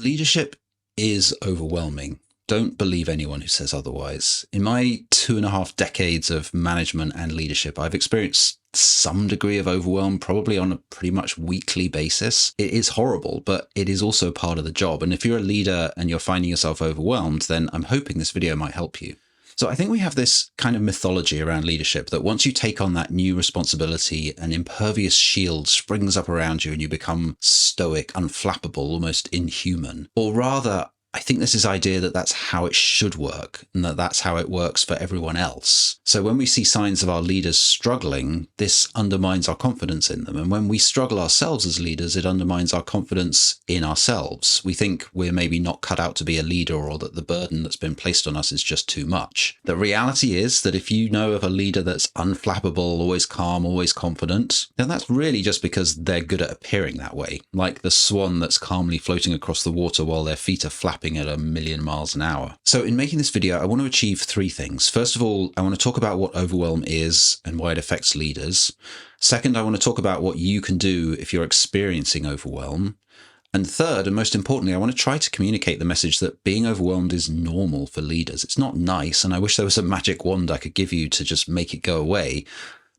Leadership is overwhelming. Don't believe anyone who says otherwise. In my 2.5 decades of management and leadership, I've experienced some degree of overwhelm, probably on a pretty much weekly basis. It is horrible, but it is also part of the job. And if you're a leader and you're finding yourself overwhelmed, then I'm hoping this video might help you. So I think we have this kind of mythology around leadership that once you take on that new responsibility, an impervious shield springs up around you and you become stoic, unflappable, almost inhuman. Or rather, I think there's this idea that that's how it should work and that that's how it works for everyone else. So when we see signs of our leaders struggling, this undermines our confidence in them. And when we struggle ourselves as leaders, it undermines our confidence in ourselves. We think we're maybe not cut out to be a leader or that the burden that's been placed on us is just too much. The reality is that if you know of a leader that's unflappable, always calm, always confident, then that's really just because they're good at appearing that way. Like the swan that's calmly floating across the water while their feet are flapping at 1,000,000 miles an hour. So in making this video, I want to achieve 3 things. First of all, I want to talk about what overwhelm is and why it affects leaders. Second, I want to talk about what you can do if you're experiencing overwhelm. And third, and most importantly, I want to try to communicate the message that being overwhelmed is normal for leaders. It's not nice, and I wish there was a magic wand I could give you to just make it go away.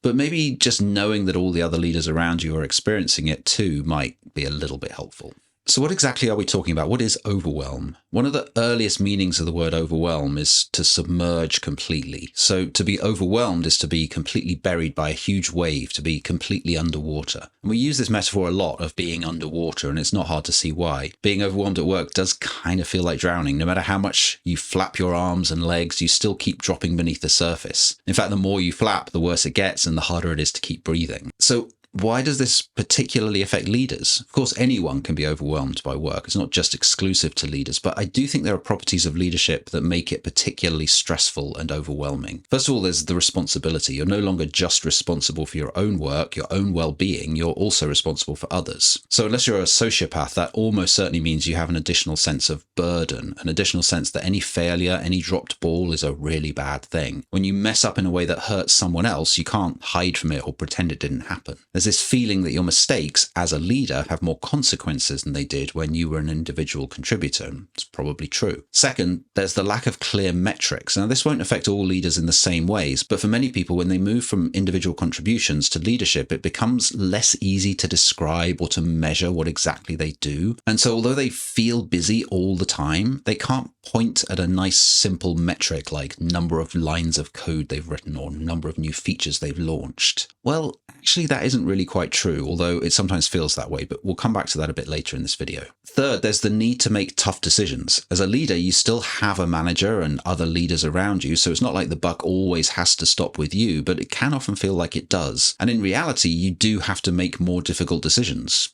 But maybe just knowing that all the other leaders around you are experiencing it too might be a little bit helpful. So what exactly are we talking about? What is overwhelm? One of the earliest meanings of the word overwhelm is to submerge completely. So to be overwhelmed is to be completely buried by a huge wave, to be completely underwater. And we use this metaphor a lot of being underwater, and it's not hard to see why. Being overwhelmed at work does kind of feel like drowning. No matter how much you flap your arms and legs, you still keep dropping beneath the surface. In fact, the more you flap, the worse it gets and the harder it is to keep breathing. So why does this particularly affect leaders? Of course, anyone can be overwhelmed by work. It's not just exclusive to leaders, but I do think there are properties of leadership that make it particularly stressful and overwhelming. First of all, there's the responsibility. You're no longer just responsible for your own work, your own well-being, you're also responsible for others. So unless you're a sociopath, that almost certainly means you have an additional sense of burden, an additional sense that any failure, any dropped ball is a really bad thing. When you mess up in a way that hurts someone else, you can't hide from it or pretend it didn't happen. There's this feeling that your mistakes as a leader have more consequences than they did when you were an individual contributor. It's probably true. Second, there's the lack of clear metrics. Now, this won't affect all leaders in the same ways, but for many people, when they move from individual contributions to leadership, it becomes less easy to describe or to measure what exactly they do. And so although they feel busy all the time, they can't point at a nice simple metric like number of lines of code they've written or number of new features they've launched. Well, actually, that isn't really quite true, although it sometimes feels that way, but we'll come back to that a bit later in this video. Third, there's the need to make tough decisions. As a leader, you still have a manager and other leaders around you, so it's not like the buck always has to stop with you, but it can often feel like it does. And in reality, you do have to make more difficult decisions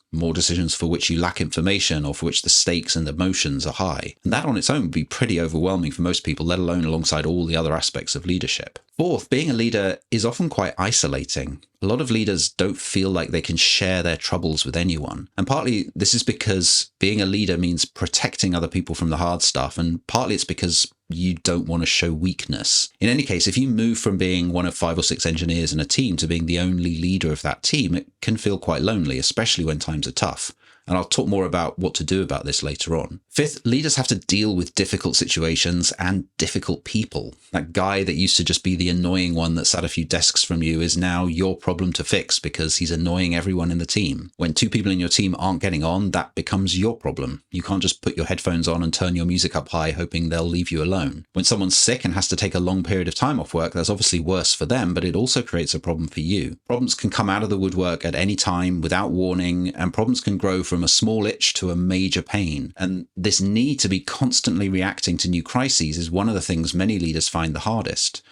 for which you lack information or for which the stakes and emotions are high. And that on its own would be pretty overwhelming for most people, let alone alongside all the other aspects of leadership. Fourth, being a leader is often quite isolating. A lot of leaders don't feel like they can share their troubles with anyone. And partly this is because being a leader means protecting other people from the hard stuff, and partly it's because you don't want to show weakness. In any case, if you move from being one of 5 or 6 engineers in a team to being the only leader of that team, it can feel quite lonely, especially when times are tough. And I'll talk more about what to do about this later on. Fifth, leaders have to deal with difficult situations and difficult people. That guy that used to just be the annoying one that sat a few desks from you is now your problem to fix because he's annoying everyone in the team. When 2 people in your team aren't getting on, that becomes your problem. You can't just put your headphones on and turn your music up high hoping they'll leave you alone. When someone's sick and has to take a long period of time off work, that's obviously worse for them, but it also creates a problem for you. Problems can come out of the woodwork at any time without warning, and problems can grow from a small itch to a major pain. And this need to be constantly reacting to new crises is one of the things many leaders find the hardest.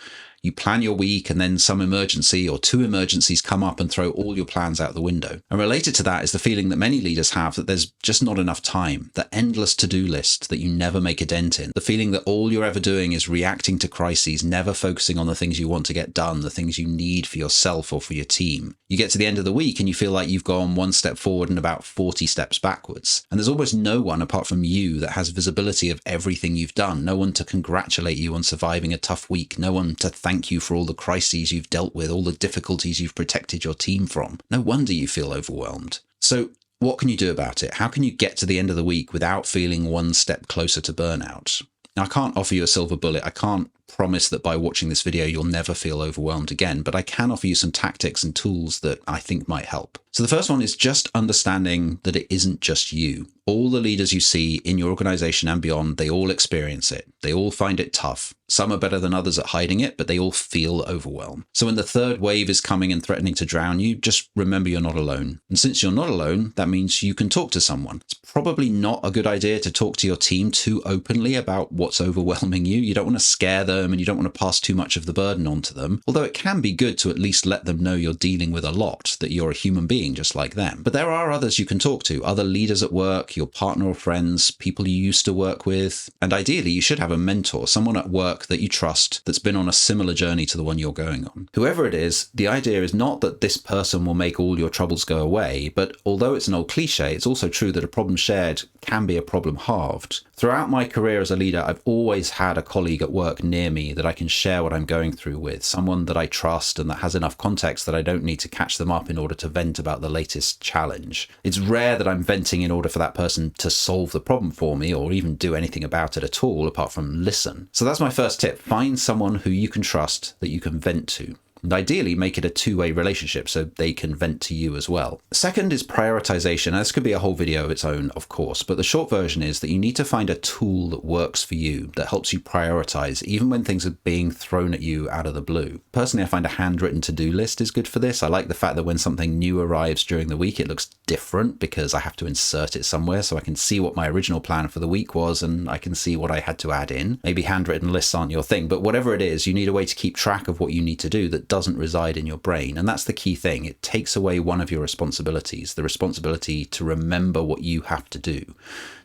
You plan your week and then some emergency or 2 emergencies come up and throw all your plans out the window. And related to that is the feeling that many leaders have that there's just not enough time, the endless to-do list that you never make a dent in, the feeling that all you're ever doing is reacting to crises, never focusing on the things you want to get done, the things you need for yourself or for your team. You get to the end of the week and you feel like you've gone 1 step forward and about 40 steps backwards. And there's almost no one apart from you that has visibility of everything you've done, no one to congratulate you on surviving a tough week, no one to thank you for all the crises you've dealt with, all the difficulties you've protected your team from. No wonder you feel overwhelmed. So what can you do about it? How can you get to the end of the week without feeling one step closer to burnout? Now, I can't offer you a silver bullet. I can't promise that by watching this video, you'll never feel overwhelmed again, but I can offer you some tactics and tools that I think might help. So the first one is just understanding that it isn't just you. All the leaders you see in your organization and beyond, they all experience it. They all find it tough. Some are better than others at hiding it, but they all feel overwhelmed. So when the third wave is coming and threatening to drown you, just remember you're not alone. And since you're not alone, that means you can talk to someone. It's probably not a good idea to talk to your team too openly about what's overwhelming you. You don't want to scare them and you don't want to pass too much of the burden onto them. Although it can be good to at least let them know you're dealing with a lot, that you're a human being just like them. But there are others you can talk to, other leaders at work, your partner or friends, people you used to work with. And ideally, you should have a mentor, someone at work that you trust that's been on a similar journey to the one you're going on. Whoever it is, the idea is not that this person will make all your troubles go away, but although it's an old cliche, it's also true that a problem shared can be a problem halved. Throughout my career as a leader, I've always had a colleague at work near me that I can share what I'm going through with, someone that I trust and that has enough context that I don't need to catch them up in order to vent about the latest challenge. It's rare that I'm venting in order for that person to solve the problem for me or even do anything about it at all apart from listen. So that's my first tip. Find someone who you can trust that you can vent to. And ideally, make it a two-way relationship so they can vent to you as well. Second is prioritization. Now, this could be a whole video of its own, of course, but the short version is that you need to find a tool that works for you, that helps you prioritize, even when things are being thrown at you out of the blue. Personally, I find a handwritten to-do list is good for this. I like the fact that when something new arrives during the week, it looks different because I have to insert it somewhere so I can see what my original plan for the week was and I can see what I had to add in. Maybe handwritten lists aren't your thing, but whatever it is, you need a way to keep track of what you need to do that doesn't reside in your brain. And that's the key thing. It takes away one of your responsibilities, the responsibility to remember what you have to do.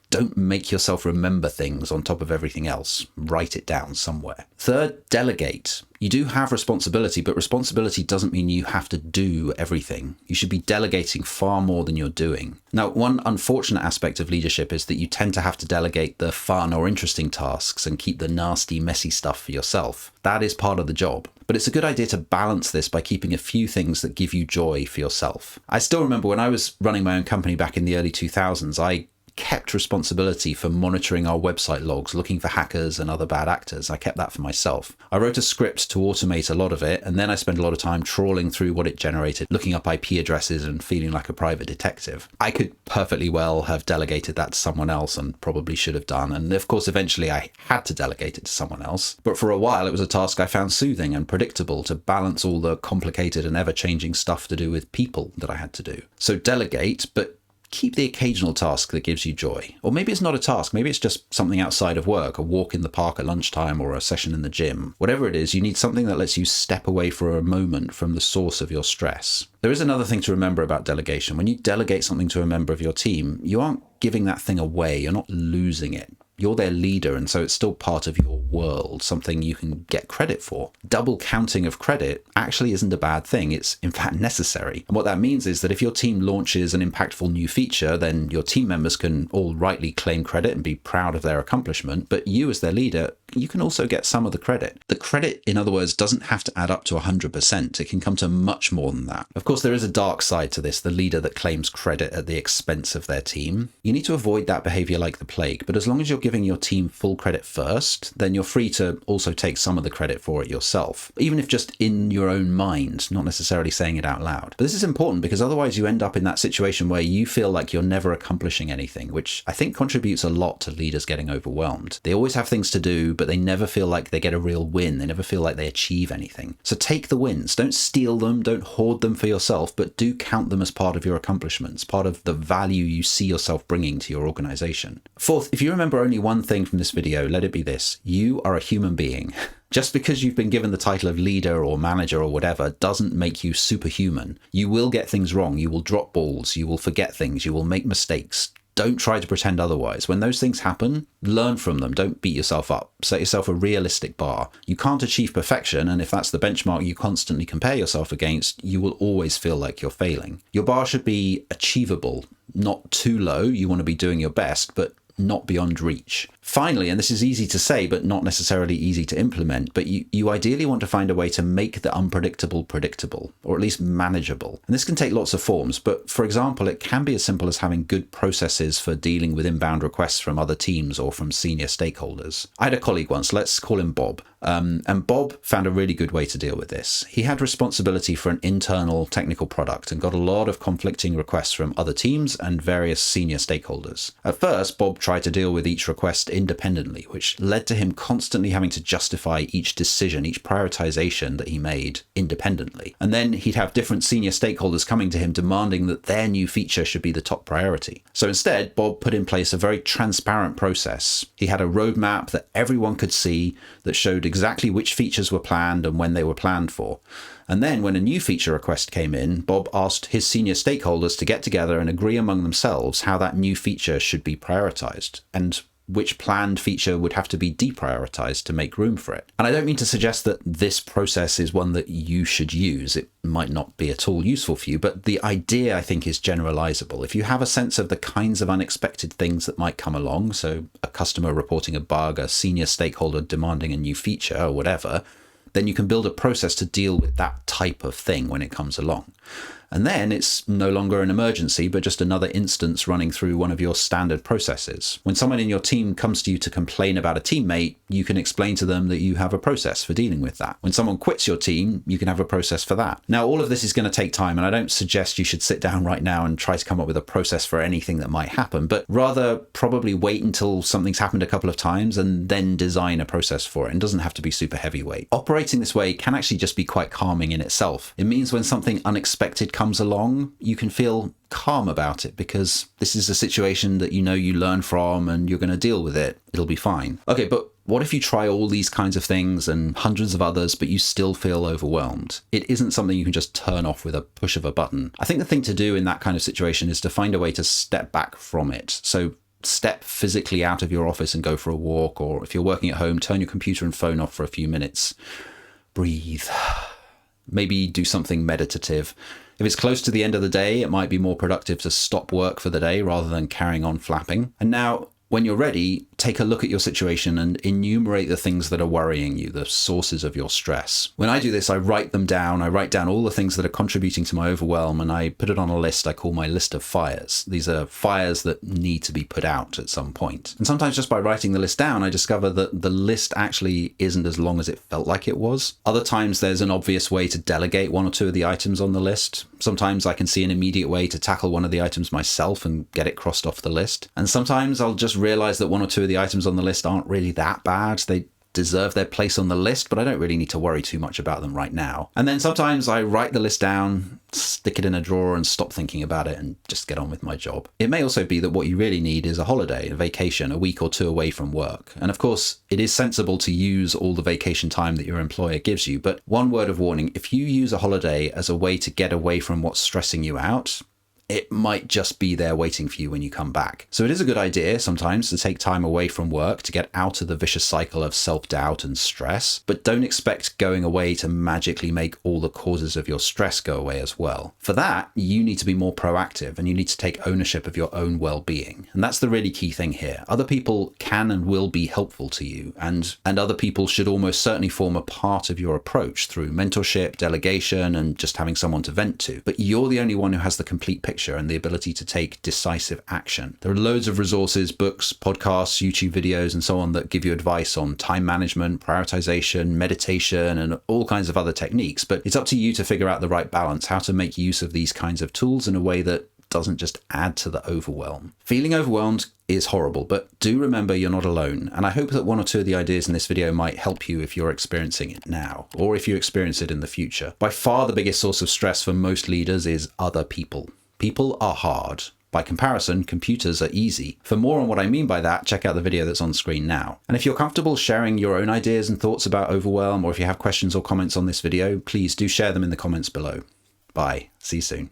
Don't make yourself remember things on top of everything else. Write it down somewhere. Third, delegate. You do have responsibility, but responsibility doesn't mean you have to do everything. You should be delegating far more than you're doing. Now, one unfortunate aspect of leadership is that you tend to have to delegate the fun or interesting tasks and keep the nasty, messy stuff for yourself. That is part of the job. But it's a good idea to balance this by keeping a few things that give you joy for yourself. I still remember when I was running my own company back in the early 2000s, I kept responsibility for monitoring our website logs, looking for hackers and other bad actors. I kept that for myself. I wrote a script to automate a lot of it, and then I spent a lot of time trawling through what it generated, looking up IP addresses and feeling like a private detective. I could perfectly well have delegated that to someone else and probably should have done. And of course, eventually I had to delegate it to someone else. But for a while, it was a task I found soothing and predictable to balance all the complicated and ever-changing stuff to do with people that I had to do. So delegate, but keep the occasional task that gives you joy. Or maybe it's not a task, maybe it's just something outside of work, a walk in the park at lunchtime or a session in the gym. Whatever it is, you need something that lets you step away for a moment from the source of your stress. There is another thing to remember about delegation. When you delegate something to a member of your team, you aren't giving that thing away, you're not losing it. You're their leader, and so it's still part of your world, something you can get credit for. Double counting of credit actually isn't a bad thing. It's in fact necessary. And what that means is that if your team launches an impactful new feature, then your team members can all rightly claim credit and be proud of their accomplishment, but you as their leader, you can also get some of the credit. The credit, in other words, doesn't have to add up to 100%. It can come to much more than that. Of course, there is a dark side to this, the leader that claims credit at the expense of their team. You need to avoid that behavior like the plague, but as long as you're giving your team full credit first, then you're free to also take some of the credit for it yourself, even if just in your own mind, not necessarily saying it out loud. But this is important because otherwise you end up in that situation where you feel like you're never accomplishing anything, which I think contributes a lot to leaders getting overwhelmed. They always have things to do, but they never feel like they get a real win. They never feel like they achieve anything. So take the wins. Don't steal them. Don't hoard them for yourself, but do count them as part of your accomplishments, part of the value you see yourself bringing to your organization. Fourth, if you remember only one thing from this video, let it be this: you are a human being. Just because you've been given the title of leader or manager or whatever doesn't make you superhuman. You will get things wrong. You will drop balls. You will forget things. You will make mistakes. Don't try to pretend otherwise. When those things happen, learn from them. Don't beat yourself up. Set yourself a realistic bar. You can't achieve perfection, and if that's the benchmark you constantly compare yourself against, you will always feel like you're failing. Your bar should be achievable, not too low. You want to be doing your best, but not beyond reach. Finally, and this is easy to say, but not necessarily easy to implement, but you ideally want to find a way to make the unpredictable predictable, or at least manageable. And this can take lots of forms, but for example, it can be as simple as having good processes for dealing with inbound requests from other teams or from senior stakeholders. I had a colleague once, let's call him Bob. And Bob found a really good way to deal with this. He had responsibility for an internal technical product and got a lot of conflicting requests from other teams and various senior stakeholders. At first, Bob tried to deal with each request independently, which led to him constantly having to justify each decision, each prioritization that he made independently. And then he'd have different senior stakeholders coming to him demanding that their new feature should be the top priority. So instead, Bob put in place a very transparent process. He had a roadmap that everyone could see that showed exactly which features were planned and when they were planned for. And then when a new feature request came in, Bob asked his senior stakeholders to get together and agree among themselves how that new feature should be prioritized and which planned feature would have to be deprioritized to make room for it. And I don't mean to suggest that this process is one that you should use. It might not be at all useful for you, but the idea, I think, is generalizable. If you have a sense of the kinds of unexpected things that might come along, so a customer reporting a bug, a senior stakeholder demanding a new feature or whatever, then you can build a process to deal with that type of thing when it comes along. And then it's no longer an emergency, but just another instance running through one of your standard processes. When someone in your team comes to you to complain about a teammate, you can explain to them that you have a process for dealing with that. When someone quits your team, you can have a process for that. Now, all of this is going to take time, and I don't suggest you should sit down right now and try to come up with a process for anything that might happen, but rather probably wait until something's happened a couple of times and then design a process for it. It doesn't have to be super heavyweight. Operating this way can actually just be quite calming in itself. It means when something unexpected comes along, you can feel calm about it because this is a situation that you learn from and you're going to deal with it. It'll be fine. Okay, but what if you try all these kinds of things and hundreds of others, but you still feel overwhelmed? It isn't something you can just turn off with a push of a button. I think the thing to do in that kind of situation is to find a way to step back from it. So step physically out of your office and go for a walk, or if you're working at home, turn your computer and phone off for a few minutes. Breathe. Maybe do something meditative. If it's close to the end of the day, it might be more productive to stop work for the day rather than carrying on flapping. And now, when you're ready, take a look at your situation and enumerate the things that are worrying you, the sources of your stress. When I do this, I write them down. I write down all the things that are contributing to my overwhelm, and I put it on a list I call my list of fires. These are fires that need to be put out at some point. And sometimes just by writing the list down, I discover that the list actually isn't as long as it felt like it was. Other times there's an obvious way to delegate one or two of the items on the list. Sometimes I can see an immediate way to tackle one of the items myself and get it crossed off the list. And sometimes I'll just realize that one or two of the items on the list aren't really that bad. They deserve their place on the list, but I don't really need to worry too much about them right now. And then sometimes I write the list down, stick it in a drawer and stop thinking about it and just get on with my job. It may also be that what you really need is a holiday, a vacation, a week or two away from work. And of course, it is sensible to use all the vacation time that your employer gives you. But one word of warning, if you use a holiday as a way to get away from what's stressing you out, it might just be there waiting for you when you come back. So it is a good idea sometimes to take time away from work to get out of the vicious cycle of self-doubt and stress, but don't expect going away to magically make all the causes of your stress go away as well. For that, you need to be more proactive and you need to take ownership of your own well-being. And that's the really key thing here. Other people can and will be helpful to you, and other people should almost certainly form a part of your approach through mentorship, delegation, and just having someone to vent to. But you're the only one who has the complete picture and the ability to take decisive action. There are loads of resources, books, podcasts, YouTube videos, and so on that give you advice on time management, prioritization, meditation, and all kinds of other techniques. But it's up to you to figure out the right balance, how to make use of these kinds of tools in a way that doesn't just add to the overwhelm. Feeling overwhelmed is horrible, but do remember you're not alone. And I hope that one or two of the ideas in this video might help you if you're experiencing it now, or if you experience it in the future. By far the biggest source of stress for most leaders is other people. People are hard. By comparison, computers are easy. For more on what I mean by that, check out the video that's on screen now. And if you're comfortable sharing your own ideas and thoughts about overwhelm, or if you have questions or comments on this video, please do share them in the comments below. Bye. See you soon.